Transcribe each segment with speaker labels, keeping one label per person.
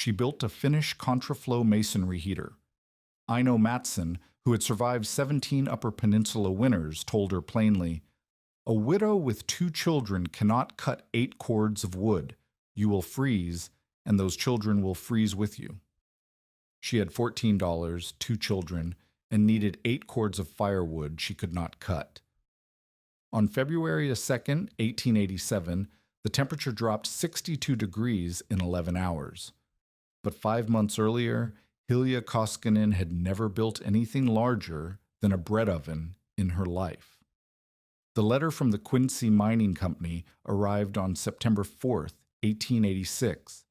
Speaker 1: she built a Finnish Contraflow Masonry Heater. Aino Mattsson, who had survived 17 Upper Peninsula winters, told her plainly, "A widow with 2 children cannot cut 8 cords of wood. You will freeze, and those children will freeze with you." She had $14, 2 children, and needed 8 cords of firewood she could not cut. On February 2, 1887, the temperature dropped 62 degrees in 11 hours. But 5 months earlier, Hilja Koskinen had never built anything larger than a bread oven in her life. The letter from the Quincy Mining Company arrived on September 4, 1886.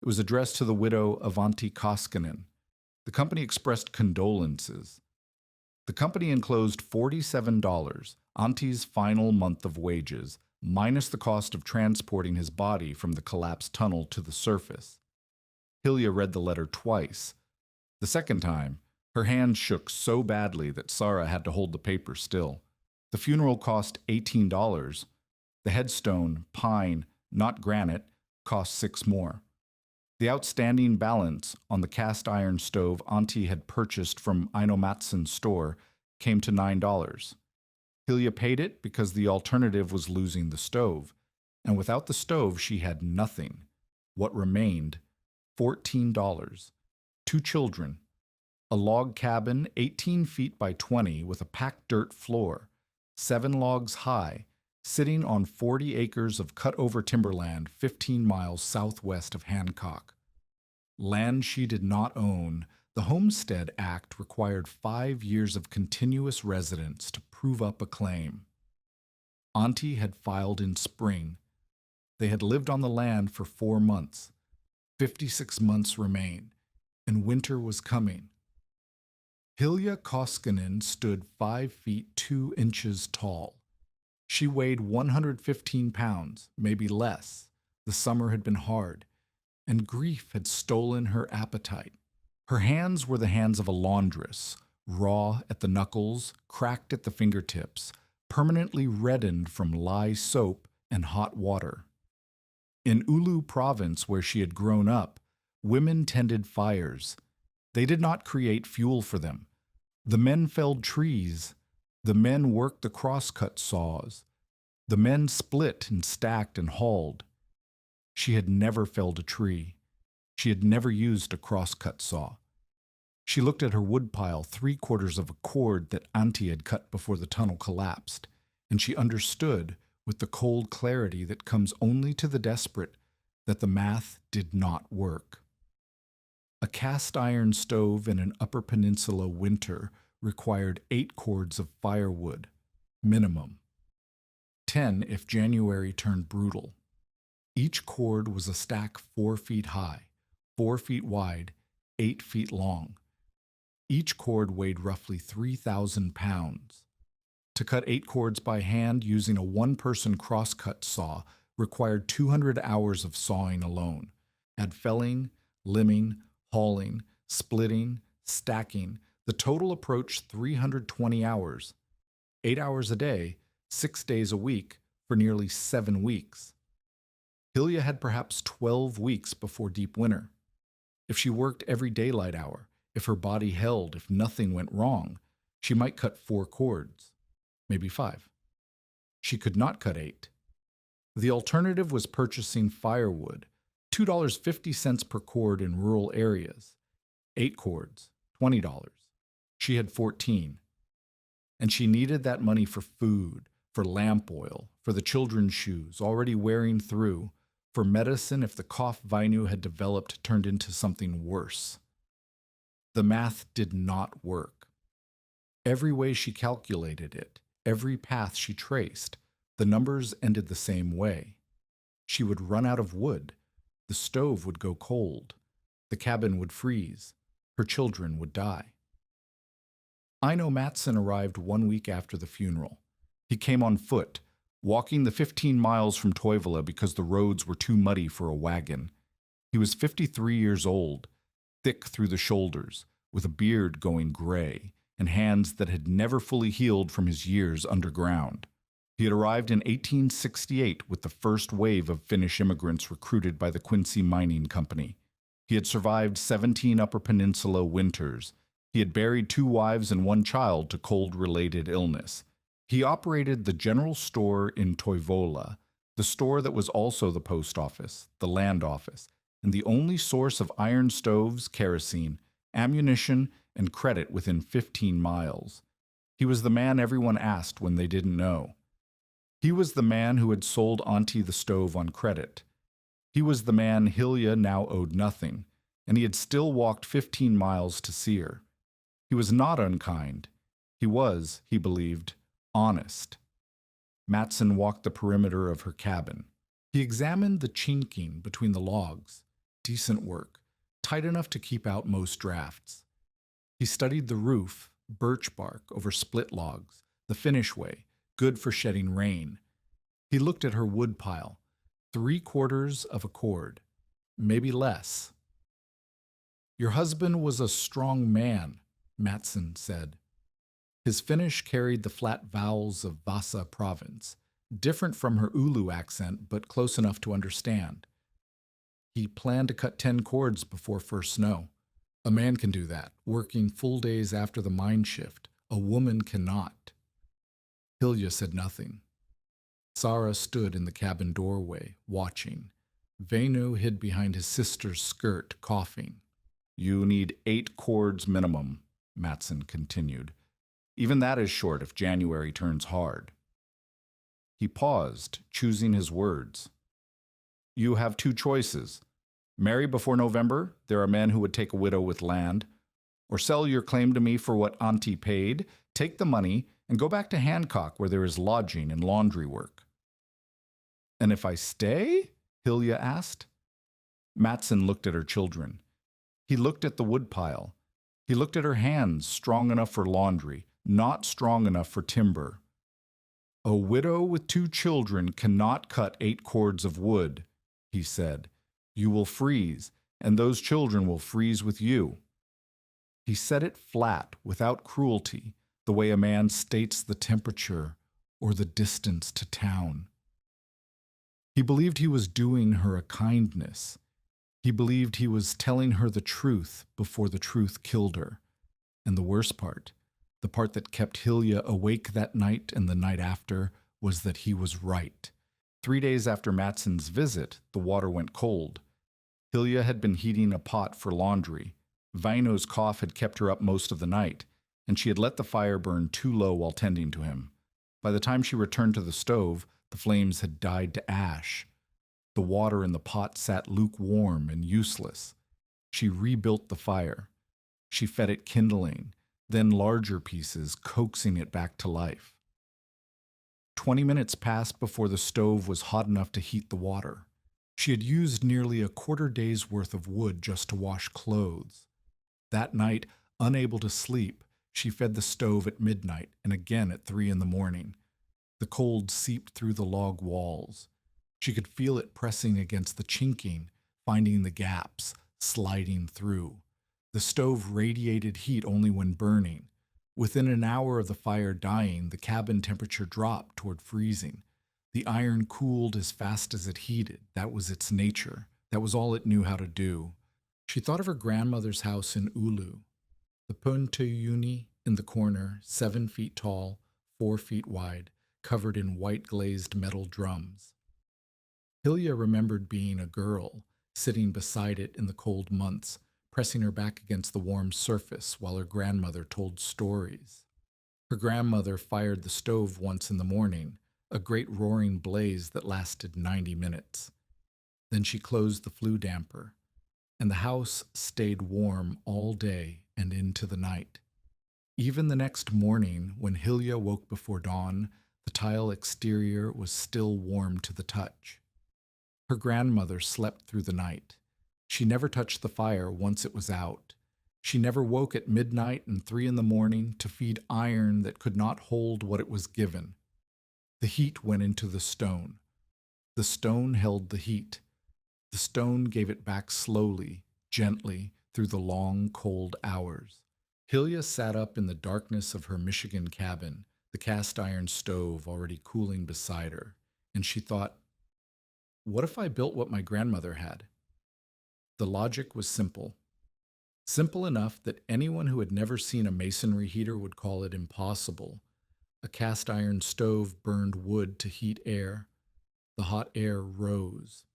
Speaker 1: It was addressed to the widow of Antti Koskinen. The company expressed condolences. The company enclosed $47, Antti's final month of wages, minus the cost of transporting his body from the collapsed tunnel to the surface. Hilja read the letter twice. The second time, her hand shook so badly that Sarah had to hold the paper still. The funeral cost $18. The headstone, pine, not granite, cost $6 more. The outstanding balance on the cast iron stove Antti had purchased from Aino Mattsson's store came to $9. Hilja paid it because the alternative was losing the stove, and without the stove she had nothing. What remained? $14. 2 children. A log cabin 18 feet by 20 with a packed dirt floor, 7 logs high, sitting on 40 acres of cut-over timberland 15 miles southwest of Hancock. Land she did not own, the Homestead Act required 5 years of continuous residence to prove up a claim. Antti had filed in spring. They had lived on the land for 4 months. 56 months remained, and winter was coming. Hilja Koskinen stood 5 feet 2 inches tall. She weighed 115 pounds, maybe less. The summer had been hard, and grief had stolen her appetite. Her hands were the hands of a laundress, raw at the knuckles, cracked at the fingertips, permanently reddened from lye soap and hot water. In Oulu province, where she had grown up, women tended fires. They did not create fuel for them. The men felled trees. The men worked the crosscut saws. The men split and stacked and hauled. She had never felled a tree. She had never used a crosscut saw. She looked at her woodpile 3/4 of a cord that Antti had cut before the tunnel collapsed, and she understood, with the cold clarity that comes only to the desperate, that the math did not work. A cast iron stove in an Upper Peninsula winter required 8 cords of firewood, minimum. 10 if January turned brutal. Each cord was a stack 4 feet high, 4 feet wide, 8 feet long. Each cord weighed roughly 3,000 pounds. To cut 8 cords by hand using a 1-person crosscut saw required 200 hours of sawing alone. Add felling, limbing, hauling, splitting, stacking. The total approached 320 hours. 8 hours a day, 6 days a week, for nearly 7 weeks. Hilja had perhaps 12 weeks before deep winter. If she worked every daylight hour, if her body held, if nothing went wrong, she might cut 4 cords, maybe 5. She could not cut 8. The alternative was purchasing firewood, $2.50 per cord in rural areas. 8 cords, $20. She had 14. And she needed that money for food, for lamp oil, for the children's shoes already wearing through, for medicine if the cough Vainu had developed turned into something worse. The math did not work. Every way she calculated it, every path she traced, the numbers ended the same way. She would run out of wood. The stove would go cold. The cabin would freeze. Her children would die. Aino Mattsson arrived 1 week after the funeral. He came on foot, walking the 15 miles from Toivola because the roads were too muddy for a wagon. He was 53 years old, thick through the shoulders, with a beard going gray, and hands that had never fully healed from his years underground. He had arrived in 1868 with the first wave of Finnish immigrants recruited by the Quincy Mining Company. He had survived 17 Upper Peninsula winters. He had buried 2 wives and 1 child to cold-related illness. He operated the general store in Toivola, the store that was also the post office, the land office, and the only source of iron stoves, kerosene, ammunition, and credit within 15 miles. He was the man everyone asked when they didn't know. He was the man who had sold Auntie the stove on credit. He was the man Hilja now owed nothing, and he had still walked 15 miles to see her. He was not unkind. He was, he believed, honest. Mattsson walked the perimeter of her cabin. He examined the chinking between the logs. Decent work, tight enough to keep out most drafts. He studied the roof, birch bark over split logs, the Finnish way, good for shedding rain. He looked at her wood pile, 3/4 of a cord, maybe less. "Your husband was a strong man," Mattsson said. His Finnish carried the flat vowels of Vasa province, different from her Oulu accent, but close enough to understand. He planned to cut 10 cords before first snow. A man can do that, working full days after the mine shift. A woman cannot. Hilja said nothing. Sara stood in the cabin doorway, watching. Väinö hid behind his sister's skirt, coughing. "You need 8 cords minimum," Mattsson continued. "Even that is short if January turns hard." He paused, choosing his words. "You have 2 choices. Marry before November, there are men who would take a widow with land. Or sell your claim to me for what Auntie paid, take the money, and go back to Hancock where there is lodging and laundry work." "And if I stay?" Hilja asked. Mattsson looked at her children. He looked at the woodpile. He looked at her hands, strong enough for laundry, not strong enough for timber. "A widow with 2 children cannot cut 8 cords of wood," he said. "You will freeze, and those children will freeze with you." He said it flat, without cruelty, the way a man states the temperature or the distance to town. He believed he was doing her a kindness. He believed he was telling her the truth before the truth killed her. And the worst part, the part that kept Hilja awake that night and the night after, was that he was right. 3 days after Mattsson's visit, the water went cold. Hilja had been heating a pot for laundry. Väinö's cough had kept her up most of the night, and she had let the fire burn too low while tending to him. By the time she returned to the stove, the flames had died to ash. The water in the pot sat lukewarm and useless. She rebuilt the fire. She fed it kindling, then larger pieces, coaxing it back to life. 20 minutes passed before the stove was hot enough to heat the water. She had used nearly a quarter day's worth of wood just to wash clothes. That night, unable to sleep, she fed the stove at midnight and again at 3 in the morning. The cold seeped through the log walls. She could feel it pressing against the chinking, finding the gaps, sliding through. The stove radiated heat only when burning. Within an hour of the fire dying, the cabin temperature dropped toward freezing. The iron cooled as fast as it heated. That was its nature. That was all it knew how to do. She thought of her grandmother's house in Oulu. The Puntujuni in the corner, 7 feet tall, 4 feet wide, covered in white glazed metal drums. Hilja remembered being a girl, sitting beside it in the cold months, pressing her back against the warm surface while her grandmother told stories. Her grandmother fired the stove once in the morning, a great roaring blaze that lasted 90 minutes. Then she closed the flue damper, and the house stayed warm all day and into the night. Even the next morning, when Hilja woke before dawn, the tile exterior was still warm to the touch. Her grandmother slept through the night. She never touched the fire once it was out. She never woke at midnight and 3 in the morning to feed iron that could not hold what it was given. The heat went into the stone. The stone held the heat. The stone gave it back slowly, gently, through the long, cold hours. Hilja sat up in the darkness of her Michigan cabin, the cast iron stove already cooling beside her, and she thought, what if I built what my grandmother had? The logic was simple. Simple enough that anyone who had never seen a masonry heater would call it impossible. A cast iron stove burned wood to heat air. The hot air rose.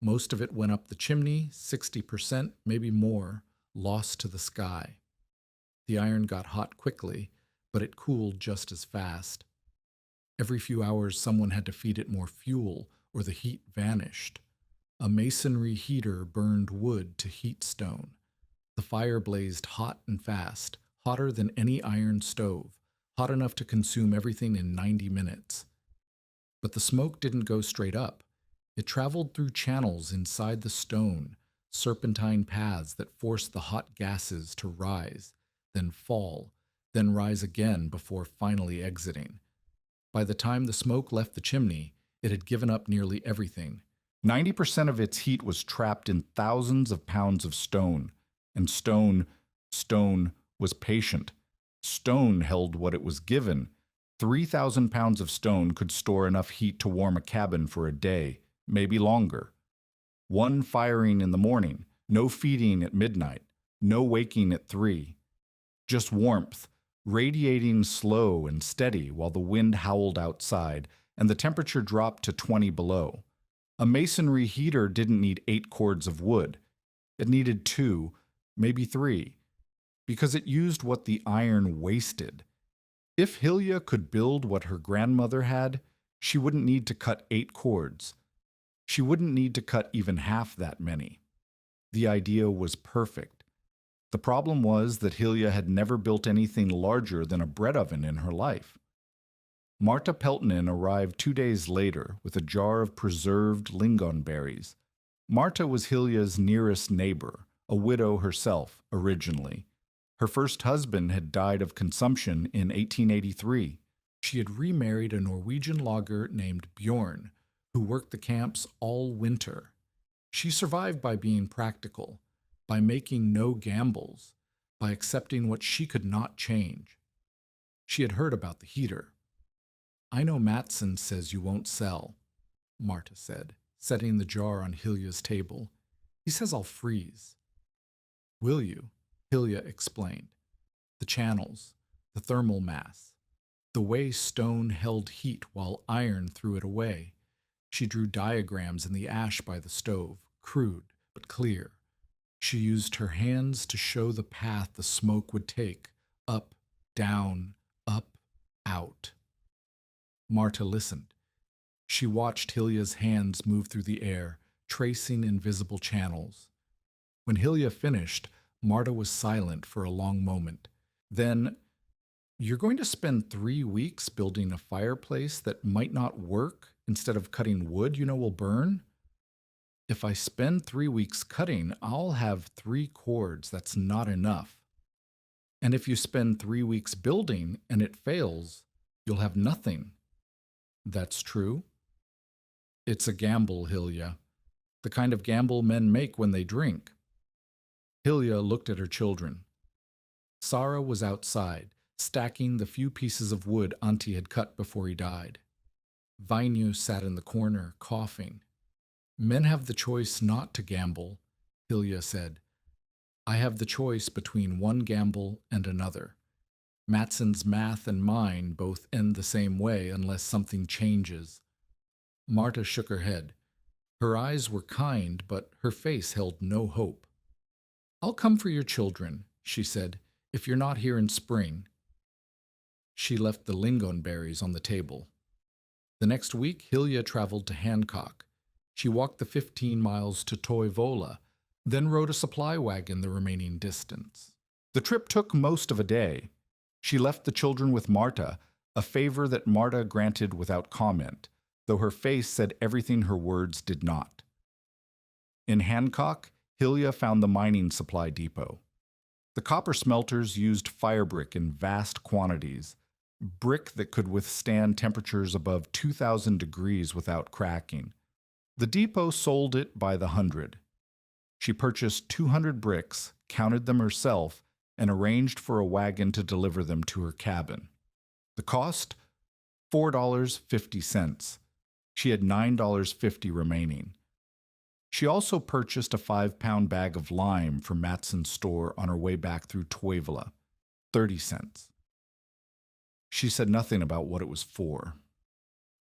Speaker 1: Most of it went up the chimney, 60%, maybe more, lost to the sky. The iron got hot quickly, but it cooled just as fast. Every few hours, someone had to feed it more fuel, or the heat vanished. A masonry heater burned wood to heat stone. The fire blazed hot and fast, hotter than any iron stove, hot enough to consume everything in 90 minutes. But the smoke didn't go straight up. It traveled through channels inside the stone, serpentine paths that forced the hot gases to rise, then fall, then rise again before finally exiting. By the time the smoke left the chimney, it had given up nearly everything. 90% of its heat was trapped in thousands of pounds of stone. And stone was patient. Stone held what it was given. 3,000 pounds of stone could store enough heat to warm a cabin for a day, maybe longer. One firing in the morning, no feeding at midnight, no waking at 3. Just warmth, radiating slow and steady while the wind howled outside and the temperature dropped to 20 below. A masonry heater didn't need 8 cords of wood. It needed 2, maybe 3, because it used what the iron wasted. If Hilja could build what her grandmother had, she wouldn't need to cut 8 cords. She wouldn't need to cut even half that many. The idea was perfect. The problem was that Hilja had never built anything larger than a bread oven in her life. Marta Peltonen arrived 2 days later with a jar of preserved lingonberries. Marta was Hilja's nearest neighbor, a widow herself, originally. Her first husband had died of consumption in 1883. She had remarried a Norwegian logger named Bjorn, who worked the camps all winter. She survived by being practical, by making no gambles, by accepting what she could not change. She had heard about the heater. "I know Matson says you won't sell," Marta said, setting the jar on Hilja's table. "He says I'll freeze." "Will you?" Hilja explained. The channels, the thermal mass, the way stone held heat while iron threw it away. She drew diagrams in the ash by the stove, crude but clear. She used her hands to show the path the smoke would take, up, down, up, out. Marta listened. She watched Hilja's hands move through the air, tracing invisible channels. When Hilja finished, Marta was silent for a long moment. Then, "You're going to spend 3 weeks building a fireplace that might not work instead of cutting wood you know will burn?" "If I spend 3 weeks cutting, I'll have 3 cords. That's not enough. And if you spend 3 weeks building and it fails, you'll have nothing." "That's true." "It's a gamble, Hilja. The kind of gamble men make when they drink." Hilja looked at her children. Sara was outside, stacking the few pieces of wood Antti had cut before he died. Vainu sat in the corner, coughing. "Men have the choice not to gamble," Hilja said. "I have the choice between one gamble and another. Matson's math and mine both end the same way unless something changes." Marta shook her head. Her eyes were kind, but her face held no hope. "I'll come for your children," she said, "if you're not here in spring." She left the lingonberries on the table. The next week, Hilja traveled to Hancock. She walked the 15 miles to Toivola, then rode a supply wagon the remaining distance. The trip took most of a day. She left the children with Marta, a favor that Marta granted without comment, though her face said everything her words did not. In Hancock, Hilja found the mining supply depot. The copper smelters used firebrick in vast quantities, brick that could withstand temperatures above 2,000 degrees without cracking. The depot sold it by the hundred. She purchased 200 bricks, counted them herself, and arranged for a wagon to deliver them to her cabin. The cost? $4.50. She had $9.50 remaining. She also purchased a 5-pound bag of lime from Matson's store on her way back through Toivola, 30 cents. She said nothing about what it was for.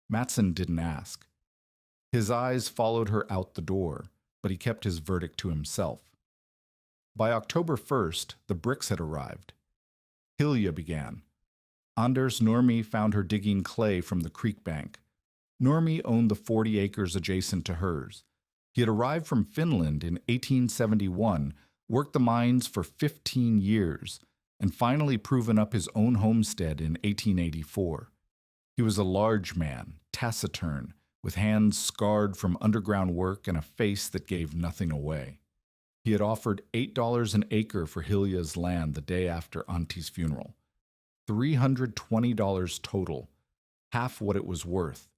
Speaker 1: Matson didn't ask. His eyes followed her out the door, but he kept his verdict to himself. By October 1st, the bricks had arrived. Hilja began. Anders Normi found her digging clay from the creek bank. Normi owned the 40 acres adjacent to hers. He had arrived from Finland in 1871, worked the mines for 15 years, and finally proven up his own homestead in 1884. He was a large man, taciturn, with hands scarred from underground work and a face that gave nothing away. He had offered $8 an acre for Hilja's land the day after Anti's funeral. $320 total, half what it was worth.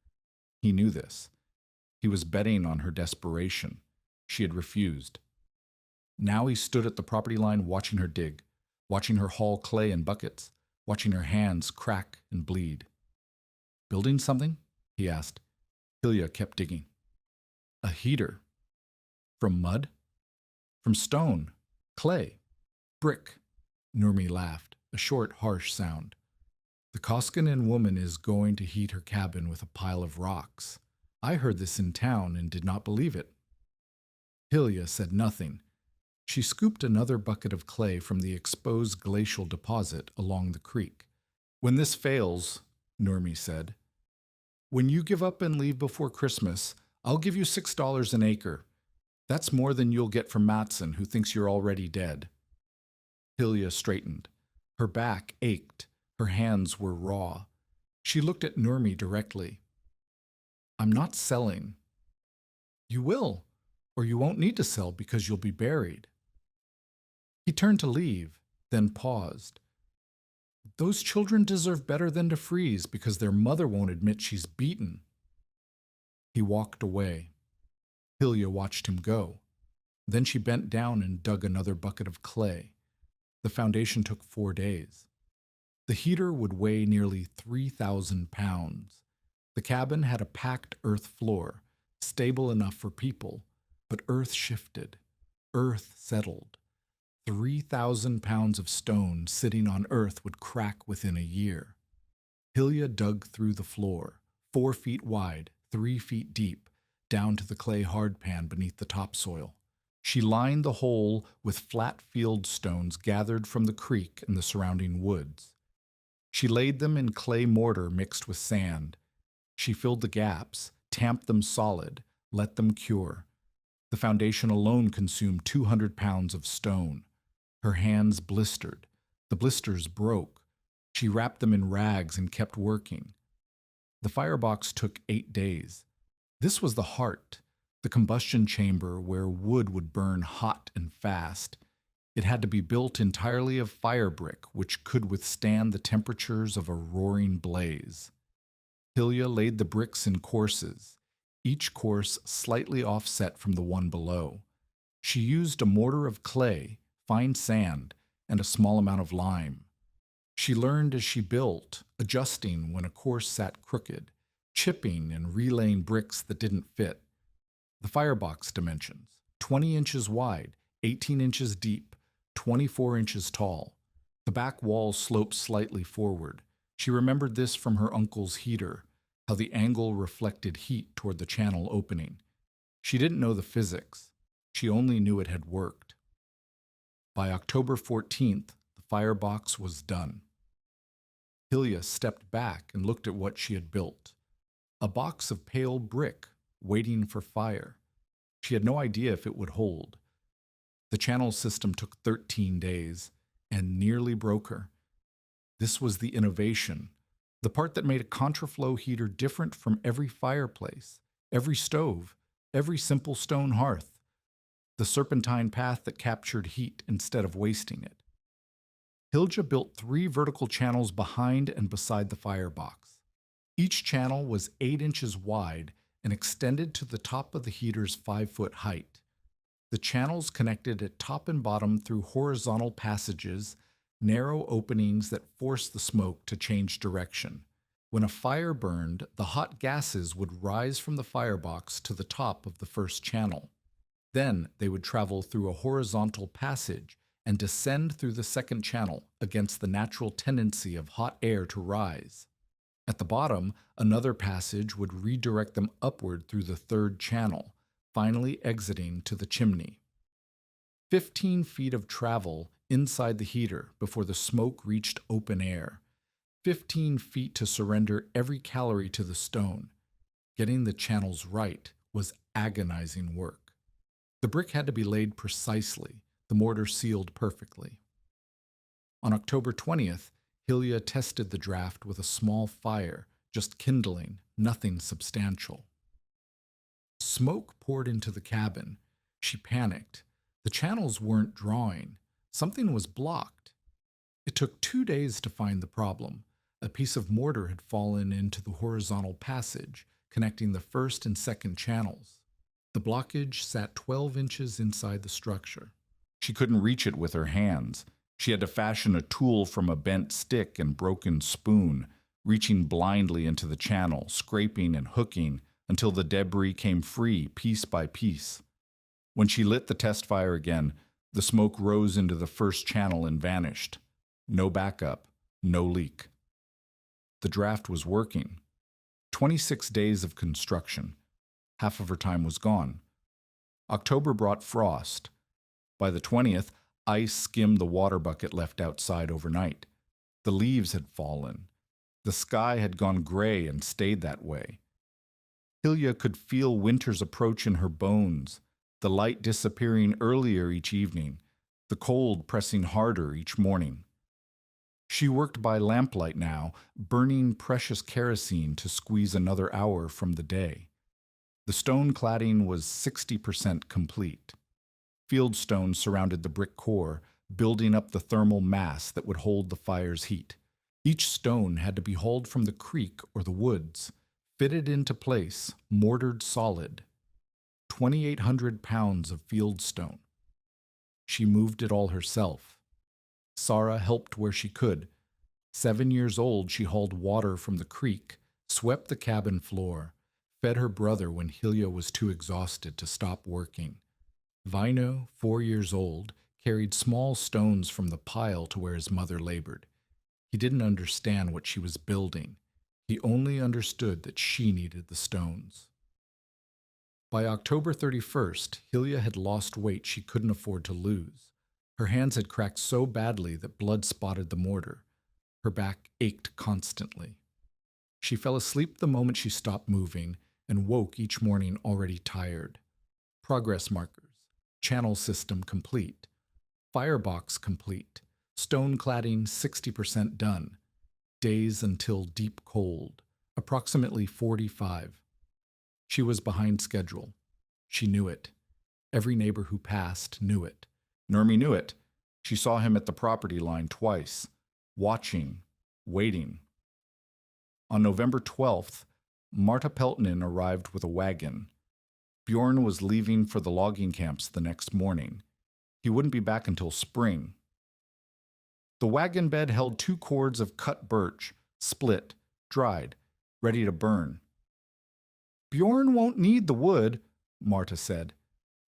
Speaker 1: He knew this. He was betting on her desperation. She had refused. Now he stood at the property line watching her dig, watching her haul clay in buckets, watching her hands crack and bleed. "Building something?" he asked. Hilja kept digging. "A heater." "From mud?" "From stone, clay, brick." Nurmi laughed, a short, harsh sound. "The Koskinen woman is going to heat her cabin with a pile of rocks. I heard this in town and did not believe it." Hilja said nothing. She scooped another bucket of clay from the exposed glacial deposit along the creek. "When this fails," Nurmi said, "when you give up and leave before Christmas, I'll give you $6 an acre. That's more than you'll get from Matson, who thinks you're already dead." Hilja straightened. Her back ached. Her hands were raw. She looked at Nurmi directly. "I'm not selling." "You will, or you won't need to sell because you'll be buried." He turned to leave, then paused. "Those children deserve better than to freeze because their mother won't admit she's beaten." He walked away. Hilja watched him go. Then she bent down and dug another bucket of clay. The foundation took 4 days. The heater would weigh nearly 3,000 pounds. The cabin had a packed earth floor, stable enough for people, but earth shifted. Earth settled. 3,000 pounds of stone sitting on earth would crack within a year. Hilja dug through the floor, 4 feet wide, 3 feet deep, down to the clay hardpan beneath the topsoil. She lined the hole with flat field stones gathered from the creek and the surrounding woods. She laid them in clay mortar mixed with sand. She filled the gaps, tamped them solid, let them cure. The foundation alone consumed 200 pounds of stone. Her hands blistered. The blisters broke. She wrapped them in rags and kept working. The firebox took 8 days. This was the heart, the combustion chamber where wood would burn hot and fast. It had to be built entirely of fire brick, which could withstand the temperatures of a roaring blaze. Hilja laid the bricks in courses, each course slightly offset from the one below. She used a mortar of clay, fine sand, and a small amount of lime. She learned as she built, adjusting when a course sat crooked, chipping and relaying bricks that didn't fit. The firebox dimensions: 20 inches wide, 18 inches deep, 24 inches tall. The back wall sloped slightly forward. She remembered this from her uncle's heater, how the angle reflected heat toward the channel opening. She didn't know the physics. She only knew it had worked. By October 14th, the firebox was done. Hilja stepped back and looked at what she had built. A box of pale brick, waiting for fire. She had no idea if it would hold. The channel system took 13 days and nearly broke her. This was the innovation, the part that made a Contraflow heater different from every fireplace, every stove, every simple stone hearth. The serpentine path that captured heat instead of wasting it. Hilja built 3 vertical channels behind and beside the firebox. Each channel was 8 inches wide and extended to the top of the heater's 5-foot height. The channels connected at top and bottom through horizontal passages, narrow openings that forced the smoke to change direction. When a fire burned, the hot gases would rise from the firebox to the top of the first channel. Then they would travel through a horizontal passage and descend through the second channel against the natural tendency of hot air to rise. At the bottom, another passage would redirect them upward through the third channel, finally exiting to the chimney. 15 feet of travel inside the heater before the smoke reached open air. 15 feet to surrender every calorie to the stone. Getting the channels right was agonizing work. The brick had to be laid precisely, the mortar sealed perfectly. On October 20th, Hilja tested the draft with a small fire, just kindling, nothing substantial. Smoke poured into the cabin. She panicked. The channels weren't drawing. Something was blocked. It took 2 days to find the problem. A piece of mortar had fallen into the horizontal passage, connecting the first and second channels. The blockage sat 12 inches inside the structure. She couldn't reach it with her hands. She had to fashion a tool from a bent stick and broken spoon, reaching blindly into the channel, scraping and hooking until the debris came free piece by piece. When she lit the test fire again, the smoke rose into the first channel and vanished. No backup, no leak. The draft was working. 26 days of construction. Half of her time was gone. October brought frost. By the 20th, ice skimmed the water bucket left outside overnight. The leaves had fallen. The sky had gone gray and stayed that way. Hilja could feel winter's approach in her bones, the light disappearing earlier each evening, the cold pressing harder each morning. She worked by lamplight now, burning precious kerosene to squeeze another hour from the day. The stone cladding was 60% complete. Fieldstone surrounded the brick core, building up the thermal mass that would hold the fire's heat. Each stone had to be hauled from the creek or the woods, fitted into place, mortared solid. 2,800 pounds of fieldstone. She moved it all herself. Sarah helped where she could. 7 years old, she hauled water from the creek, swept the cabin floor, fed her brother when Hilja was too exhausted to stop working. Vaino, 4 years old, carried small stones from the pile to where his mother labored. He didn't understand what she was building. He only understood that she needed the stones. By October 31st, Hilja had lost weight she couldn't afford to lose. Her hands had cracked so badly that blood spotted the mortar. Her back ached constantly. She fell asleep the moment she stopped moving and woke each morning already tired. Progress markers. Channel system complete. Firebox complete. Stone cladding 60% done. Days until deep cold. Approximately 45. She was behind schedule. She knew it. Every neighbor who passed knew it. Nurmi knew it. She saw him at the property line twice, watching, waiting. On November 12th, Marta Peltonen arrived with a wagon. Bjorn was leaving for the logging camps the next morning. He wouldn't be back until spring. The wagon bed held 2 cords of cut birch, split, dried, ready to burn. "Bjorn won't need the wood," Marta said.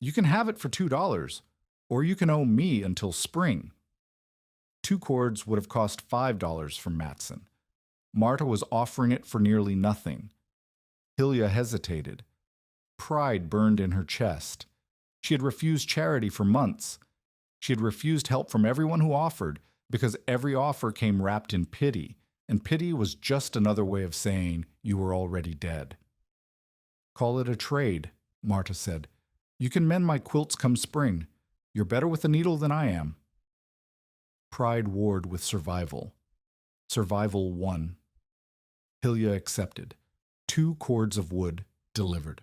Speaker 1: "You can have it for $2, or you can owe me until spring." 2 cords would have cost $5 from Matson. Marta was offering it for nearly nothing. Hilja hesitated. Pride burned in her chest. She had refused charity for months. She had refused help from everyone who offered, because every offer came wrapped in pity, and pity was just another way of saying you were already dead. "Call it a trade," Marta said. "You can mend my quilts come spring. You're better with a needle than I am." Pride warred with survival. Survival won. Hilja accepted. 2 cords of wood delivered.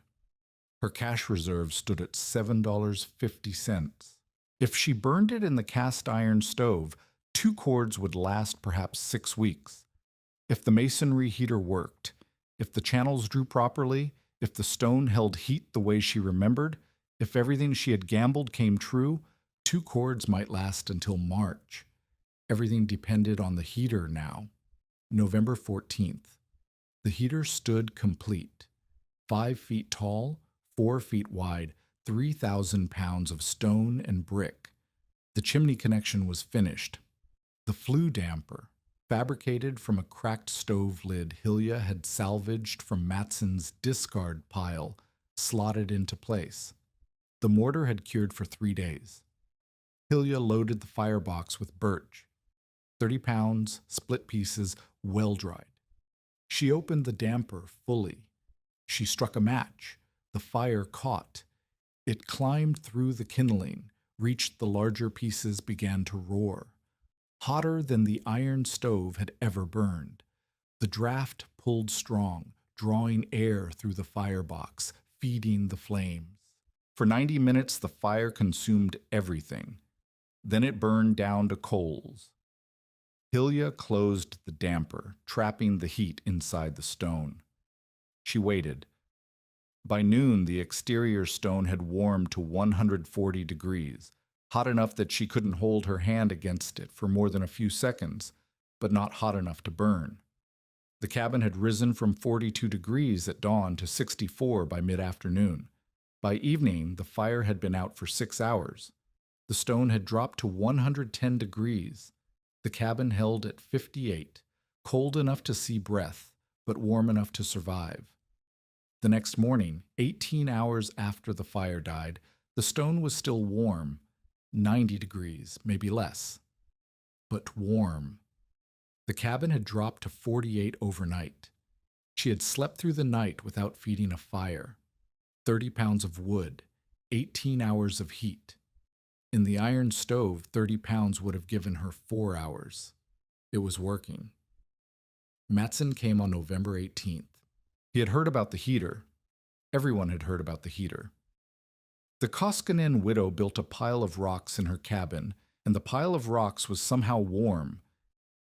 Speaker 1: Her cash reserve stood at $7.50. If she burned it in the cast iron stove, 2 cords would last perhaps 6 weeks. If the masonry heater worked, if the channels drew properly, if the stone held heat the way she remembered, if everything she had gambled came true, 2 cords might last until March. Everything depended on the heater now. November 14th. The heater stood complete. 5 feet tall, 4 feet wide, 3,000 pounds of stone and brick. The chimney connection was finished. The flue damper, fabricated from a cracked stove lid Hilja had salvaged from Matson's discard pile, slotted into place. The mortar had cured for 3 days. Hilja loaded the firebox with birch, 30 pounds, split pieces, well-dried. She opened the damper fully. She struck a match. The fire caught. It climbed through the kindling, reached the larger pieces, began to roar. Hotter than the iron stove had ever burned. The draft pulled strong, drawing air through the firebox, feeding the flames. For 90 minutes, the fire consumed everything. Then it burned down to coals. Hilja closed the damper, trapping the heat inside the stone. She waited. By noon, the exterior stone had warmed to 140 degrees, hot enough that she couldn't hold her hand against it for more than a few seconds, but not hot enough to burn. The cabin had risen from 42 degrees at dawn to 64 by mid-afternoon. By evening, the fire had been out for 6 hours. The stone had dropped to 110 degrees. The cabin held at 58, cold enough to see breath, but warm enough to survive. The next morning, 18 hours after the fire died, the stone was still warm, 90 degrees, maybe less, but warm. The cabin had dropped to 48 overnight. She had slept through the night without feeding a fire. 30 pounds of wood, 18 hours of heat. In the iron stove, 30 pounds would have given her 4 hours. It was working. Matson came on November 18th. He had heard about the heater. Everyone had heard about the heater. The Koskinen widow built a pile of rocks in her cabin, and the pile of rocks was somehow warm.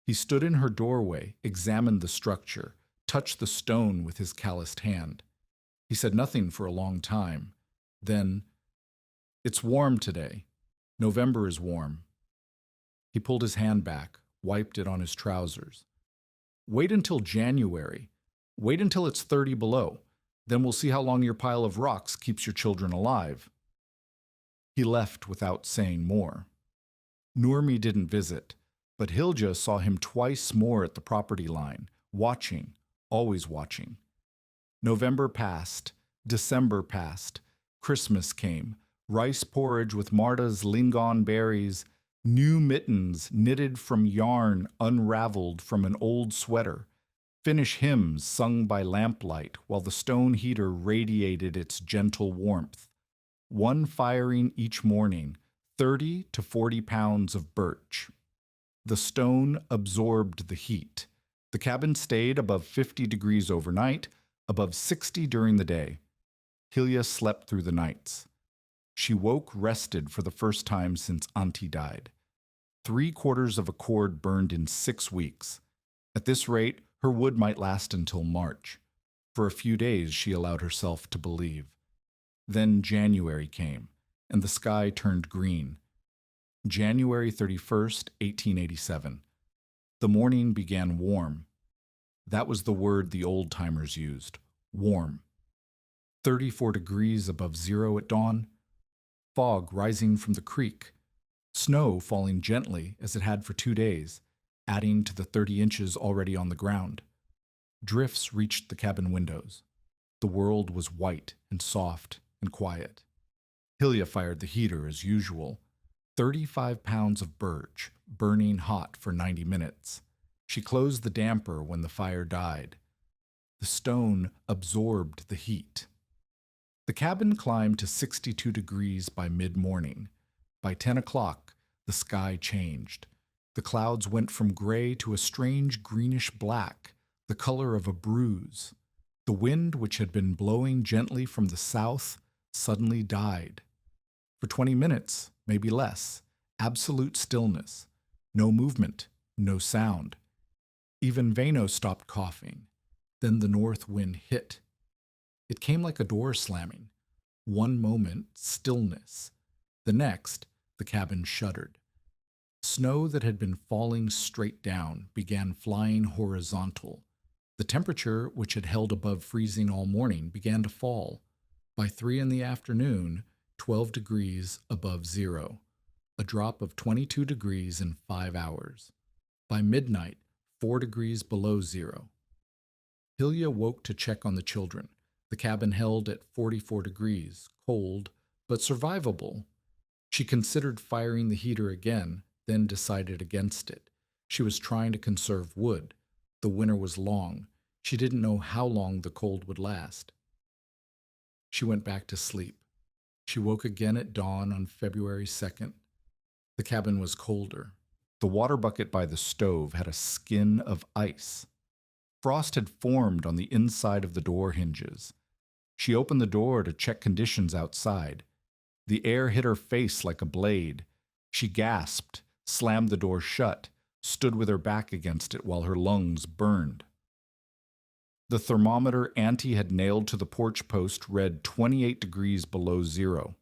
Speaker 1: He stood in her doorway, examined the structure, touched the stone with his calloused hand. He said nothing for a long time. Then, "It's warm today. November is warm." He pulled his hand back, wiped it on his trousers. "Wait until January. Wait until it's 30 below. Then we'll see how long your pile of rocks keeps your children alive." He left without saying more. Nurmi didn't visit, but Hilja saw him twice more at the property line, watching, always watching. November passed, December passed, Christmas came, rice porridge with Marta's lingon berries, new mittens knitted from yarn unraveled from an old sweater, Finnish hymns sung by lamplight while the stone heater radiated its gentle warmth. One firing each morning, 30 to 40 pounds of birch. The stone absorbed the heat. The cabin stayed above 50 degrees overnight, above 60 during the day. Hilja slept through the nights. She woke rested for the first time since Antti died. 3/4 of a cord burned in 6 weeks. At this rate, her wood might last until March. For a few days, she allowed herself to believe. Then January came, and the sky turned green. January 31st, 1887. The morning began warm. That was the word the old-timers used, warm. 34 degrees above zero at dawn. Fog rising from the creek. Snow falling gently as it had for 2 days, adding to the 30 inches already on the ground. Drifts reached the cabin windows. The world was white and soft and quiet. Hilja fired the heater as usual. 35 pounds of birch, burning hot for 90 minutes. She closed the damper when the fire died. The stone absorbed the heat. The cabin climbed to 62 degrees by mid-morning. By 10 o'clock, the sky changed. The clouds went from gray to a strange greenish black, the color of a bruise. The wind, which had been blowing gently from the south, suddenly died. For 20 minutes, maybe less, absolute stillness. No movement, no sound. Even Vano stopped coughing. Then the north wind hit. It came like a door slamming. One moment, stillness. The next, the cabin shuddered. Snow that had been falling straight down began flying horizontal. The temperature, which had held above freezing all morning, began to fall. By 3 in the afternoon, 12 degrees above zero, a drop of 22 degrees in 5 hours. By midnight, 4 degrees below zero. Hilya woke to check on the children. The cabin held at 44 degrees, cold, but survivable. She considered firing the heater again, then decided against it. She was trying to conserve wood. The winter was long. She didn't know how long the cold would last. She went back to sleep. She woke again at dawn on February 2nd. The cabin was colder. The water bucket by the stove had a skin of ice. Frost had formed on the inside of the door hinges. She opened the door to check conditions outside. The air hit her face like a blade. She gasped, slammed the door shut, stood with her back against it while her lungs burned. The thermometer Auntie had nailed to the porch post read 28 degrees below zero.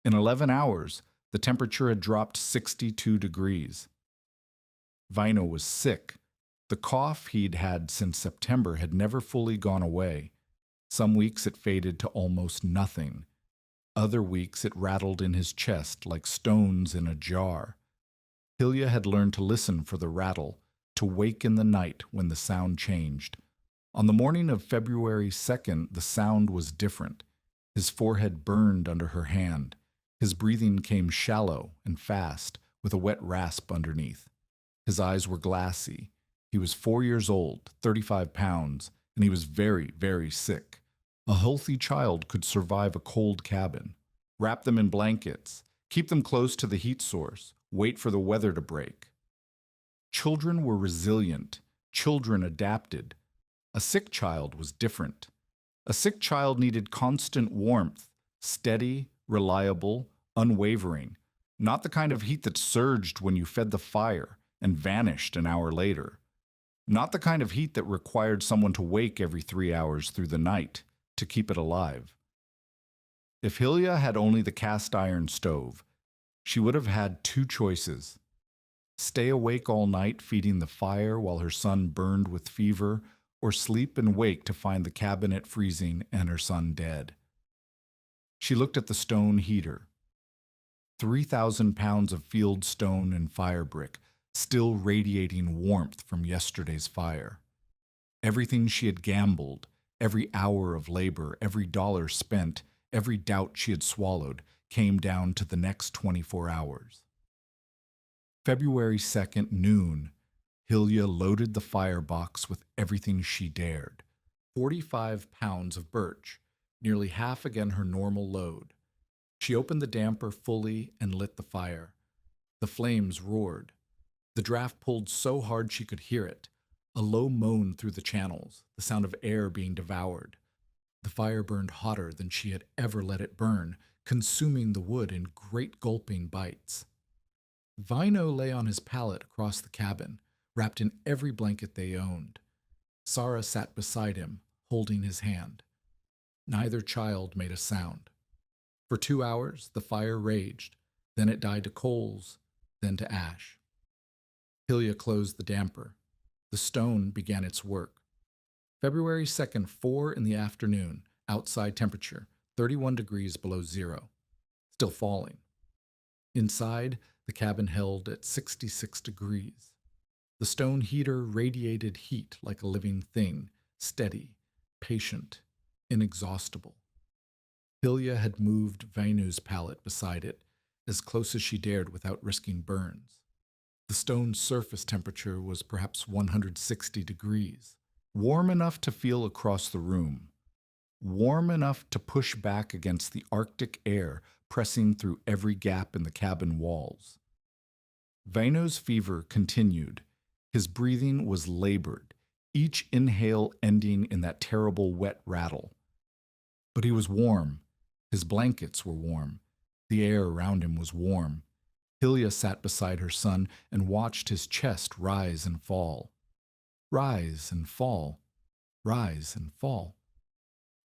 Speaker 1: In 11 hours, the temperature had dropped 62 degrees. Vino was sick. The cough he'd had since September had never fully gone away. Some weeks it faded to almost nothing. Other weeks it rattled in his chest like stones in a jar. Hilya had learned to listen for the rattle, to wake in the night when the sound changed. On the morning of February 2nd, the sound was different. His forehead burned under her hand. His breathing came shallow and fast, with a wet rasp underneath. His eyes were glassy. He was 4 years old, 35 pounds, and he was very, very sick. A healthy child could survive a cold cabin. Wrap them in blankets, keep them close to the heat source, wait for the weather to break. Children were resilient. Children adapted. A sick child was different. A sick child needed constant warmth, steady, reliable, unwavering, not the kind of heat that surged when you fed the fire and vanished an hour later. Not the kind of heat that required someone to wake every 3 hours through the night to keep it alive. If Hilya had only the cast iron stove, she would have had two choices: stay awake all night feeding the fire while her son burned with fever, or sleep and wake to find the cabinet freezing and her son dead. She looked at the stone heater. 3,000 pounds of field stone and fire brick, still radiating warmth from yesterday's fire. Everything she had gambled, every hour of labor, every dollar spent, every doubt she had swallowed, came down to the next 24 hours. February 2nd, noon, Hilya loaded the firebox with everything she dared. 45 pounds of birch, nearly half again her normal load. She opened the damper fully and lit the fire. The flames roared. The draft pulled so hard she could hear it, a low moan through the channels, the sound of air being devoured. The fire burned hotter than she had ever let it burn, consuming the wood in great gulping bites. Vino lay on his pallet across the cabin, wrapped in every blanket they owned. Sarah sat beside him, holding his hand. Neither child made a sound. For 2 hours, the fire raged. Then it died to coals, then to ash. Hilya closed the damper. The stone began its work. February 2nd, 4 in the afternoon, outside temperature, 31 degrees below zero. Still falling. Inside, the cabin held at 66 degrees. The stone heater radiated heat like a living thing, steady, patient, inexhaustible. Hilya had moved Vainu's pallet beside it, as close as she dared without risking burns. The stone's surface temperature was perhaps 160 degrees, warm enough to feel across the room, warm enough to push back against the Arctic air pressing through every gap in the cabin walls. Vainu's fever continued. His breathing was labored, each inhale ending in that terrible wet rattle. But he was warm. His blankets were warm. The air around him was warm. Hilya sat beside her son and watched his chest rise and fall. Rise and fall. Rise and fall.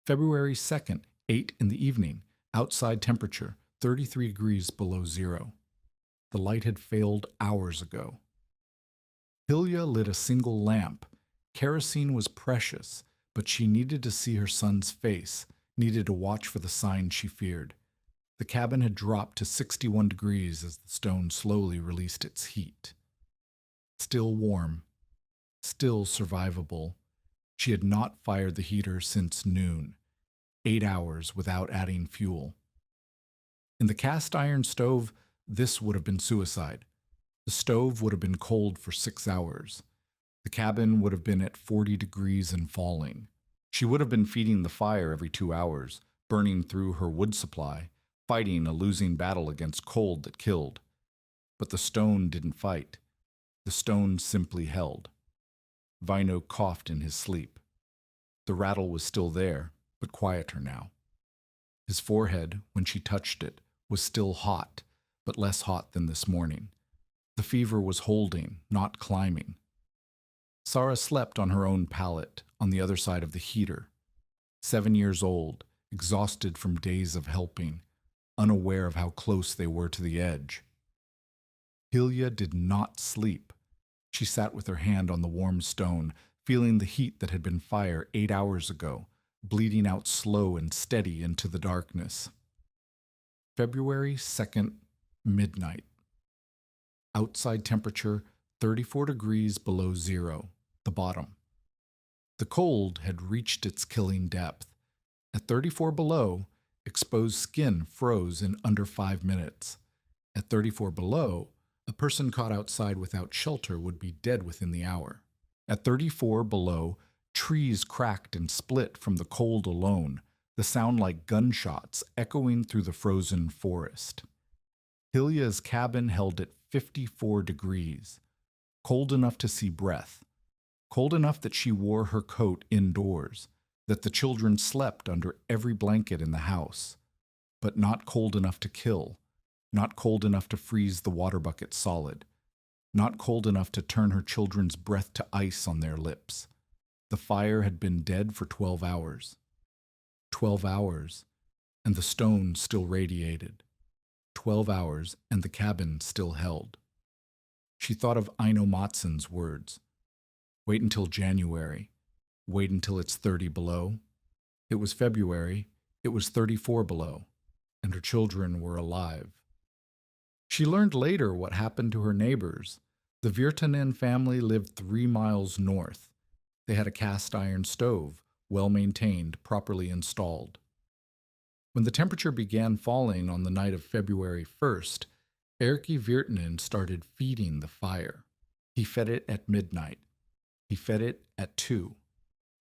Speaker 1: February 2nd, 8 in the evening, outside temperature, 33 degrees below zero. The light had failed hours ago. Hilya lit a single lamp. Kerosene was precious, but she needed to see her son's face, needed to watch for the signs she feared. The cabin had dropped to 61 degrees as the stone slowly released its heat. Still warm, still survivable, she had not fired the heater since noon, 8 hours without adding fuel. In the cast iron stove, this would have been suicide. The stove would have been cold for 6 hours. The cabin would have been at 40 degrees and falling. She would have been feeding the fire every 2 hours, burning through her wood supply, fighting a losing battle against cold that killed. But the stone didn't fight. The stone simply held. Vino coughed in his sleep. The rattle was still there, but quieter now. His forehead, when she touched it, was still hot, but less hot than this morning. The fever was holding, not climbing. Sarah slept on her own pallet, on the other side of the heater. 7 years old, exhausted from days of helping, unaware of how close they were to the edge. Hilja did not sleep. She sat with her hand on the warm stone, feeling the heat that had been fire 8 hours ago, bleeding out slow and steady into the darkness. February 2nd, midnight. Outside temperature 34 degrees below zero, the bottom. The cold had reached its killing depth. At 34 below, exposed skin froze in under 5 minutes. At 34 below, a person caught outside without shelter would be dead within the hour. At 34 below, trees cracked and split from the cold alone, the sound like gunshots echoing through the frozen forest. Hilja's cabin held at 54 degrees, cold enough to see breath, cold enough that she wore her coat indoors, that the children slept under every blanket in the house, but not cold enough to kill, not cold enough to freeze the water bucket solid, not cold enough to turn her children's breath to ice on their lips. The fire had been dead for 12 hours. 12 hours, and the stone still radiated. 12 hours, and the cabin still held. She thought of Aino Matson's words. Wait until January. Wait until it's 30 below. It was February. It was 34 below, and her children were alive. She learned later what happened to her neighbors. The Virtanen family lived 3 miles north. They had a cast iron stove, well maintained, properly installed. When the temperature began falling on the night of February 1st, Erkki Virtanen started feeding the fire. He fed it at midnight. He fed it at 2.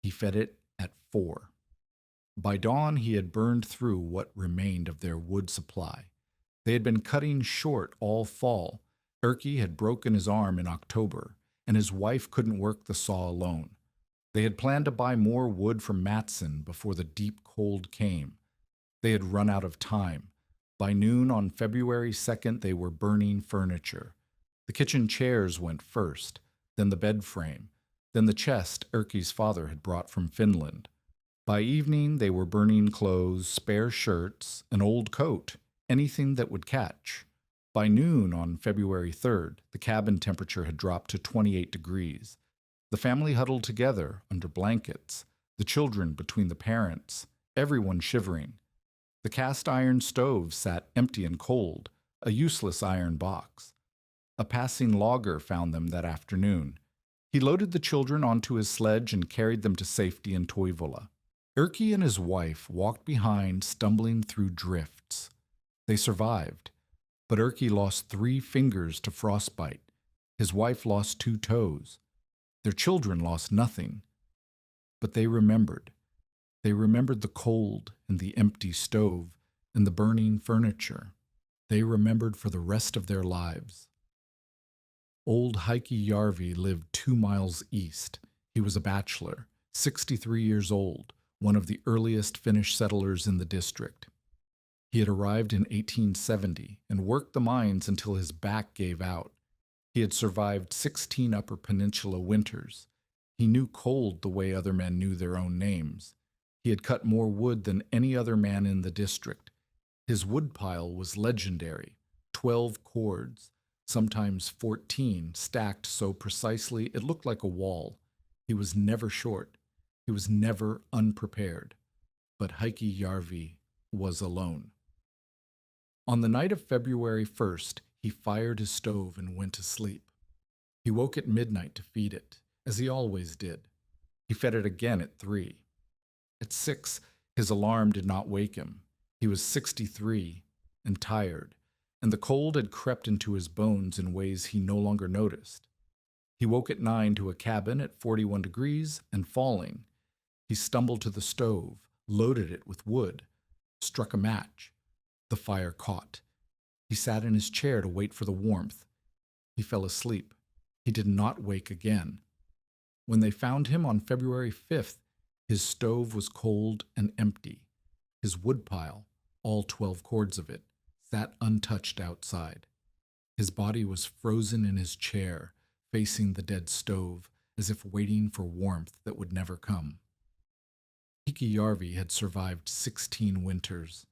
Speaker 1: He fed it at 4. By dawn, he had burned through what remained of their wood supply. They had been cutting short all fall. Erkki had broken his arm in October, and his wife couldn't work the saw alone. They had planned to buy more wood from Matson before the deep cold came. They had run out of time. By noon on February 2nd, they were burning furniture. The kitchen chairs went first, then the bed frame, then the chest Erkki's father had brought from Finland. By evening, they were burning clothes, spare shirts, an old coat, anything that would catch. By noon on February 3rd, the cabin temperature had dropped to 28 degrees. The family huddled together under blankets, the children between the parents, everyone shivering. The cast iron stove sat empty and cold, a useless iron box. A passing logger found them that afternoon. He loaded the children onto his sledge and carried them to safety in Toivola. Erkki and his wife walked behind, stumbling through drifts. They survived, but Erkki lost 3 fingers to frostbite. His wife lost 2 toes. Their children lost nothing. But they remembered. They remembered the cold and the empty stove and the burning furniture. They remembered for the rest of their lives. Old Heikki Jarvi lived 2 miles east. He was a bachelor, 63 years old, one of the earliest Finnish settlers in the district. He had arrived in 1870 and worked the mines until his back gave out. He had survived 16 Upper Peninsula winters. He knew cold the way other men knew their own names. He had cut more wood than any other man in the district. His woodpile was legendary, 12 cords, sometimes 14, stacked so precisely it looked like a wall. He was never short. He was never unprepared. But Heikki Jarvi was alone. On the night of February 1st, he fired his stove and went to sleep. He woke at midnight to feed it, as he always did. He fed it again at 3. At 6, his alarm did not wake him. He was 63 and tired, and the cold had crept into his bones in ways he no longer noticed. He woke at 9 to a cabin at 41 degrees and falling. He stumbled to the stove, loaded it with wood, struck a match. The fire caught. He sat in his chair to wait for the warmth. He fell asleep. He did not wake again. When they found him on February 5th, his stove was cold and empty. His woodpile, all 12 cords of it, sat untouched outside. His body was frozen in his chair, facing the dead stove, as if waiting for warmth that would never come. Jarvi had survived 16 winters.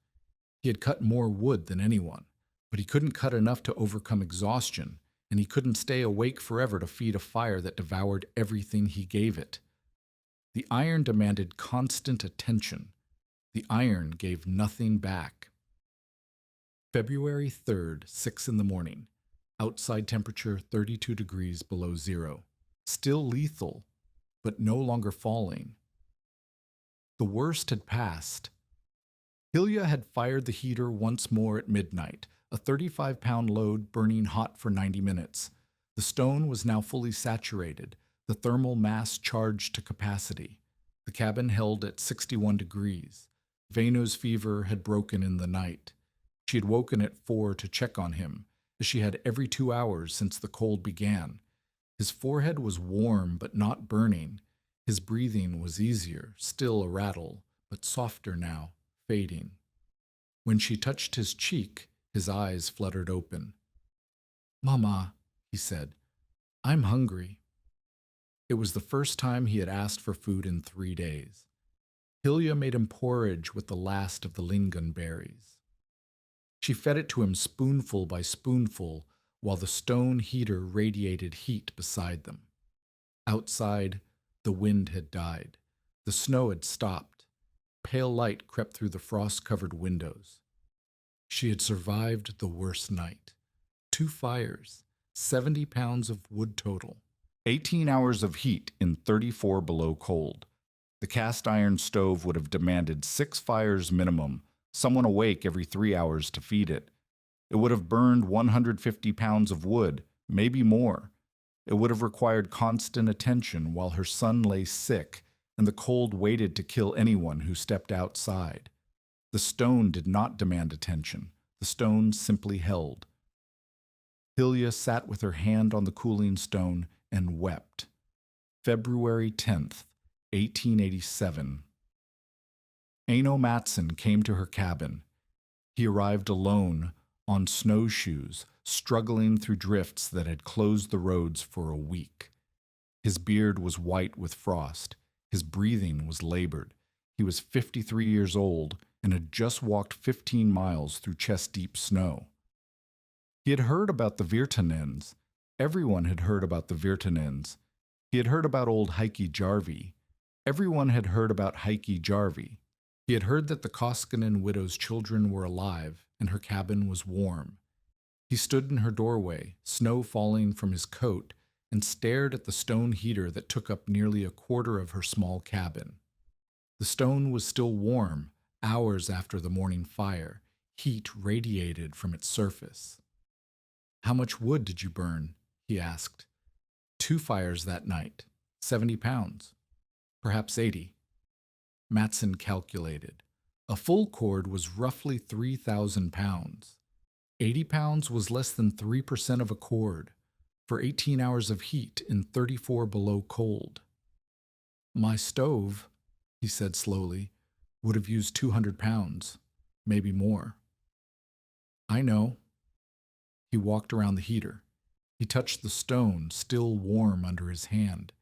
Speaker 1: He had cut more wood than anyone, but he couldn't cut enough to overcome exhaustion, and he couldn't stay awake forever to feed a fire that devoured everything he gave it. The iron demanded constant attention. The iron gave nothing back. February 3rd, 6 in the morning. Outside temperature 32 degrees below zero. Still lethal, but no longer falling. The worst had passed. Hilja had fired the heater once more at midnight, a 35-pound load burning hot for 90 minutes. The stone was now fully saturated, the thermal mass charged to capacity. The cabin held at 61 degrees. Veno's fever had broken in the night. She had woken at 4 to check on him, as she had every 2 hours since the cold began. His forehead was warm but not burning. His breathing was easier, still a rattle, but softer now, fading. When she touched his cheek, his eyes fluttered open. "Mama," he said, "I'm hungry." It was the first time he had asked for food in 3 days. Hilja made him porridge with the last of the lingon berries. She fed it to him spoonful by spoonful while the stone heater radiated heat beside them. Outside, the wind had died. The snow had stopped. Pale light crept through the frost-covered windows. She had survived the worst night. 2 fires, 70 pounds of wood total. 18 hours of heat in 34 below cold. The cast iron stove would have demanded 6 fires minimum, someone awake every 3 hours to feed it. It would have burned 150 pounds of wood, maybe more. It would have required constant attention while her son lay sick and the cold waited to kill anyone who stepped outside. The stone did not demand attention. The stone simply held. Hilja sat with her hand on the cooling stone and wept. February 10th, 1887. Aino Mattsson came to her cabin. He arrived alone, on snowshoes, struggling through drifts that had closed the roads for a week. His beard was white with frost. His breathing was labored. He was 53 years old and had just walked 15 miles through chest-deep snow. He had heard about the Virtanens. Everyone had heard about the Virtanens. He had heard about old Heikki Jarvi. Everyone had heard about Heikki Jarvi. He had heard that the Koskinen widow's children were alive and her cabin was warm. He stood in her doorway, snow falling from his coat, and stared at the stone heater that took up nearly a quarter of her small cabin. The stone was still warm, hours after the morning fire. Heat radiated from its surface. "How much wood did you burn?" he asked. 2 fires that night, 70 pounds, perhaps 80. Mattsson calculated. A full cord was roughly 3,000 pounds. 80 pounds was less than 3% of a cord, for 18 hours of heat in 34 below cold. "My stove," he said slowly, "would have used 200 pounds, maybe more." "I know." He walked around the heater. He touched the stone, still warm under his hand.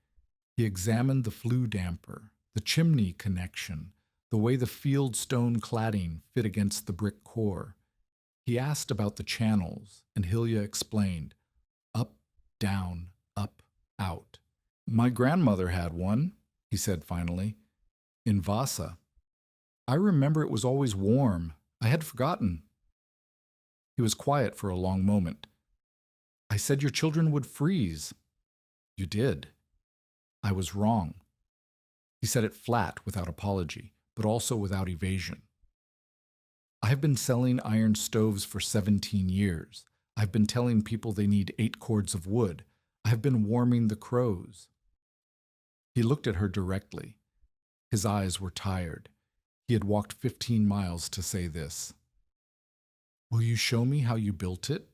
Speaker 1: He examined the flue damper, the chimney connection, the way the field stone cladding fit against the brick core. He asked about the channels, and Hilja explained. Up, down, up, out. "My grandmother had one," he said finally, "in Vasa. I remember it was always warm. I had forgotten." He was quiet for a long moment. I said your children would freeze. You did. I was wrong. He said it flat, without apology, but also without evasion. I have been selling iron stoves for 17 years. I've been telling people they need 8 cords of wood. I have been warming the crows. He looked at her directly. His eyes were tired. He had walked 15 miles to say this. Will you show me how you built it?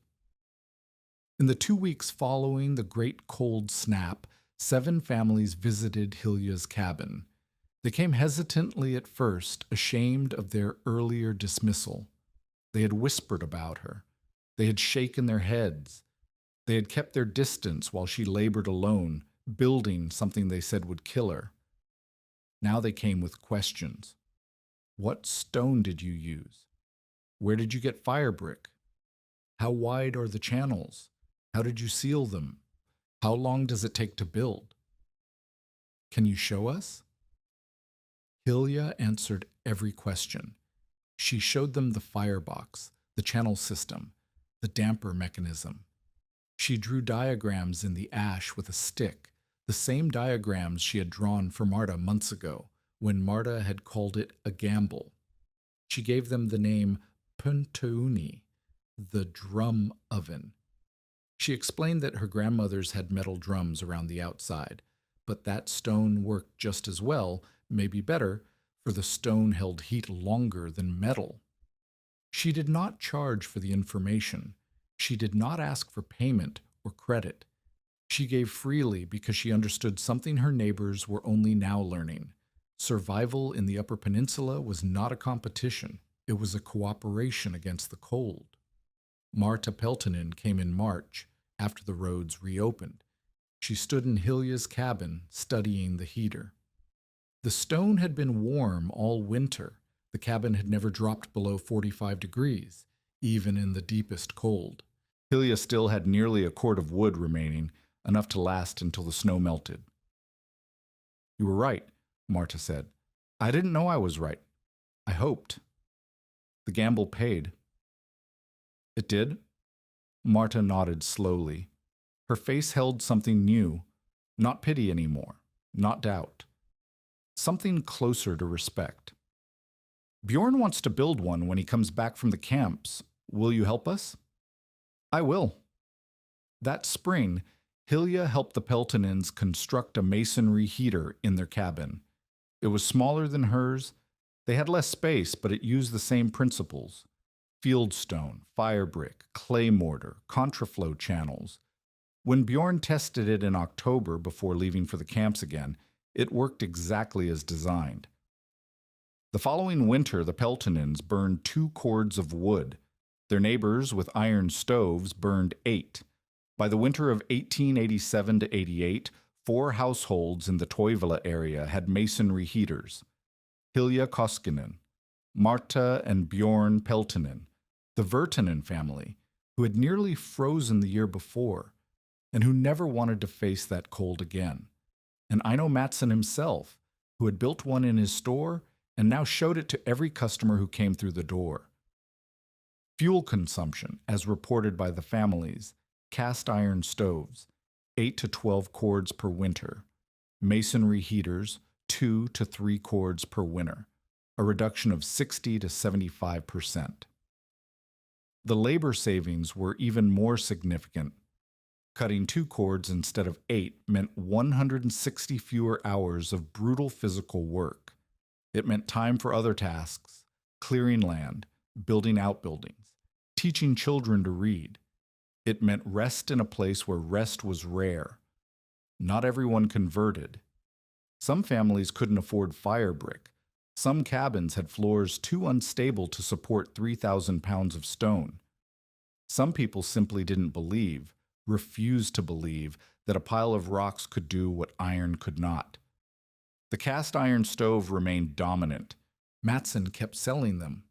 Speaker 1: In the 2 weeks following the great cold snap, 7 families visited Hilja's cabin. They came hesitantly at first, ashamed of their earlier dismissal. They had whispered about her. They had shaken their heads. They had kept their distance while she labored alone, building something they said would kill her. Now they came with questions. What stone did you use? Where did you get fire brick? How wide are the channels? How did you seal them? How long does it take to build? Can you show us? Hilja answered every question. She showed them the firebox, the channel system, the damper mechanism. She drew diagrams in the ash with a stick, the same diagrams she had drawn for Marta months ago, when Marta had called it a gamble. She gave them the name Puntauni, the drum oven. She explained that her grandmothers had metal drums around the outside, but that stone worked just as well, maybe better, for the stone held heat longer than metal. She did not charge for the information. She did not ask for payment or credit. She gave freely because she understood something her neighbors were only now learning. Survival in the Upper Peninsula was not a competition. It was a cooperation against the cold. Marta Peltonen came in March, after the roads reopened. She stood in Hilja's cabin, studying the heater. The stone had been warm all winter. The cabin had never dropped below 45 degrees, even in the deepest cold. Hilja still had nearly a cord of wood remaining, enough to last until the snow melted. You were right, Marta said. I didn't know I was right. I hoped. The gamble paid. It did? Marta nodded slowly. Her face held something new, not pity anymore, not doubt. Something closer to respect. Bjorn wants to build one when he comes back from the camps. Will you help us? I will. That spring, Hilja helped the Peltonens construct a masonry heater in their cabin. It was smaller than hers. They had less space, but it used the same principles. Fieldstone, fire brick, clay mortar, contraflow channels. When Bjorn tested it in October before leaving for the camps again, it worked exactly as designed. The following winter, the Peltonens burned 2 cords of wood. Their neighbors with iron stoves burned 8. By the winter of 1887 to 88, 4 households in the Toivola area had masonry heaters. Hilja Koskinen, Marta and Bjorn Peltonen, the Virtanen family, who had nearly frozen the year before, and who never wanted to face that cold again. And Aino Mattsson himself, who had built one in his store and now showed it to every customer who came through the door. Fuel consumption, as reported by the families, cast iron stoves, 8 to 12 cords per winter, masonry heaters, 2 to 3 cords per winter, a reduction of 60 to 75%. The labor savings were even more significant. Cutting 2 cords instead of 8 meant 160 fewer hours of brutal physical work. It meant time for other tasks, clearing land, building outbuildings, teaching children to read. It meant rest in a place where rest was rare. Not everyone converted. Some families couldn't afford fire brick. Some cabins had floors too unstable to support 3,000 pounds of stone. Some people simply didn't believe, refused to believe, that a pile of rocks could do what iron could not. The cast iron stove remained dominant. Mattsson kept selling them.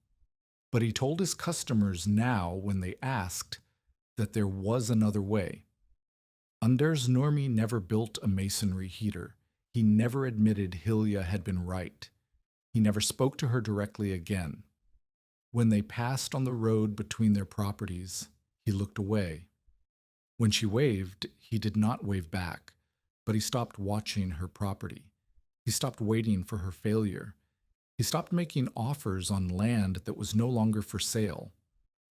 Speaker 1: But he told his customers now, when they asked, that there was another way. Anders Normie never built a masonry heater. He never admitted Hilja had been right. He never spoke to her directly again. When they passed on the road between their properties, he looked away. When she waved, he did not wave back, but he stopped watching her property. He stopped waiting for her failure. He stopped making offers on land that was no longer for sale.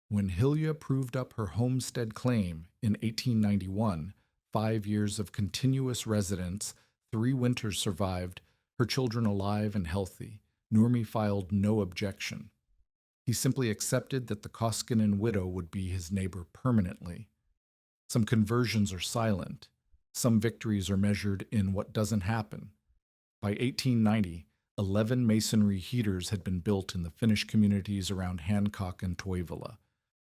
Speaker 1: When Hilja proved up her homestead claim in 1891, 5 years of continuous residence, 3 winters survived, her children alive and healthy, Nurmi filed no objection. He simply accepted that the Koskinen widow would be his neighbor permanently. Some conversions are silent. Some victories are measured in what doesn't happen. By 1890, 11 masonry heaters had been built in the Finnish communities around Hancock and Toivola.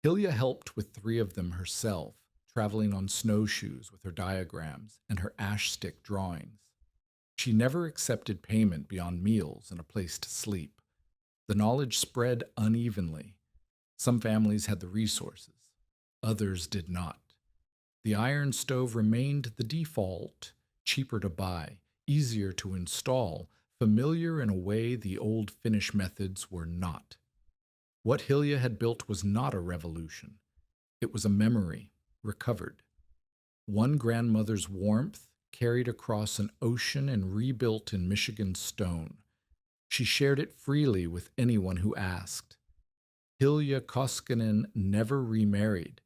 Speaker 1: Hilja helped with 3 of them herself, traveling on snowshoes with her diagrams and her ash stick drawings. She never accepted payment beyond meals and a place to sleep. The knowledge spread unevenly. Some families had the resources. Others did not. The iron stove remained the default, cheaper to buy, easier to install, familiar in a way the old Finnish methods were not. What Hilja had built was not a revolution. It was a memory, recovered. One grandmother's warmth carried across an ocean and rebuilt in Michigan stone. She shared it freely with anyone who asked. Hilja Koskinen never remarried.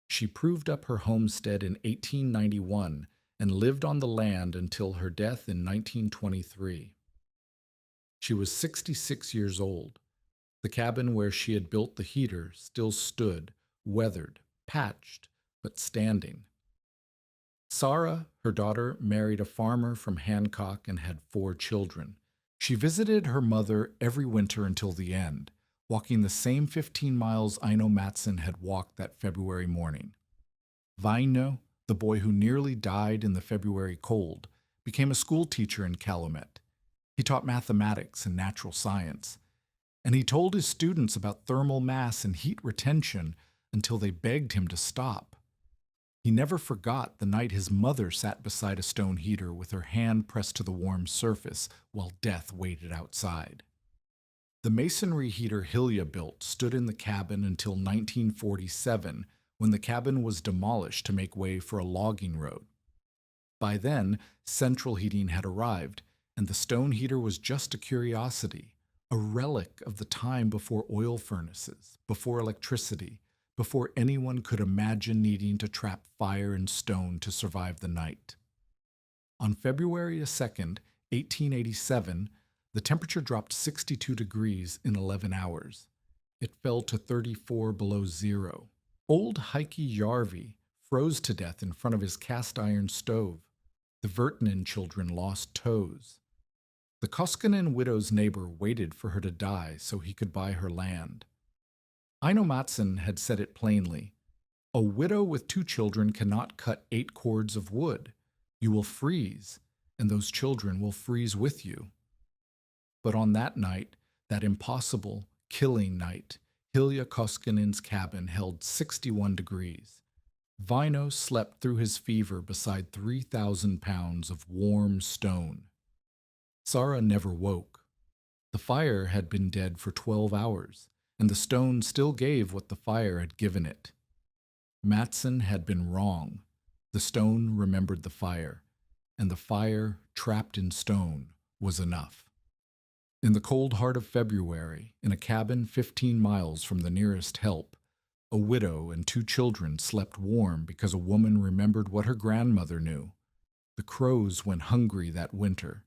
Speaker 1: She proved up her homestead in 1891 and lived on the land until her death in 1923. She was 66 years old. The cabin where she had built the heater still stood, weathered, patched, but standing. Sarah, her daughter, married a farmer from Hancock and had 4 children. She visited her mother every winter until the end, walking the same 15 miles Aino Mattsson had walked that February morning. Vaino, the boy who nearly died in the February cold, became a school teacher in Calumet. He taught mathematics and natural science, and he told his students about thermal mass and heat retention until they begged him to stop. He never forgot the night his mother sat beside a stone heater with her hand pressed to the warm surface while death waited outside. The masonry heater Hilja built stood in the cabin until 1947, when the cabin was demolished to make way for a logging road. By then, central heating had arrived, and the stone heater was just a curiosity, a relic of the time before oil furnaces, before electricity, before anyone could imagine needing to trap fire and stone to survive the night. On February 2nd, 1887, the temperature dropped 62 degrees in 11 hours. It fell to 34 below zero. Old Heikki Jarvi froze to death in front of his cast-iron stove. The Virtanen children lost toes. The Koskinen widow's neighbor waited for her to die so he could buy her land. Aino Mattsson had said it plainly. A widow with 2 children cannot cut 8 cords of wood. You will freeze, and those children will freeze with you. But on that night, that impossible, killing night, Hilja Koskinen's cabin held 61 degrees. Vaino slept through his fever beside 3,000 pounds of warm stone. Sarah never woke. The fire had been dead for 12 hours, and the stone still gave what the fire had given it. Mattsson had been wrong. The stone remembered the fire, and the fire, trapped in stone, was enough. In the cold heart of February, in a cabin 15 miles from the nearest help, a widow and 2 children slept warm because a woman remembered what her grandmother knew. The crows went hungry that winter.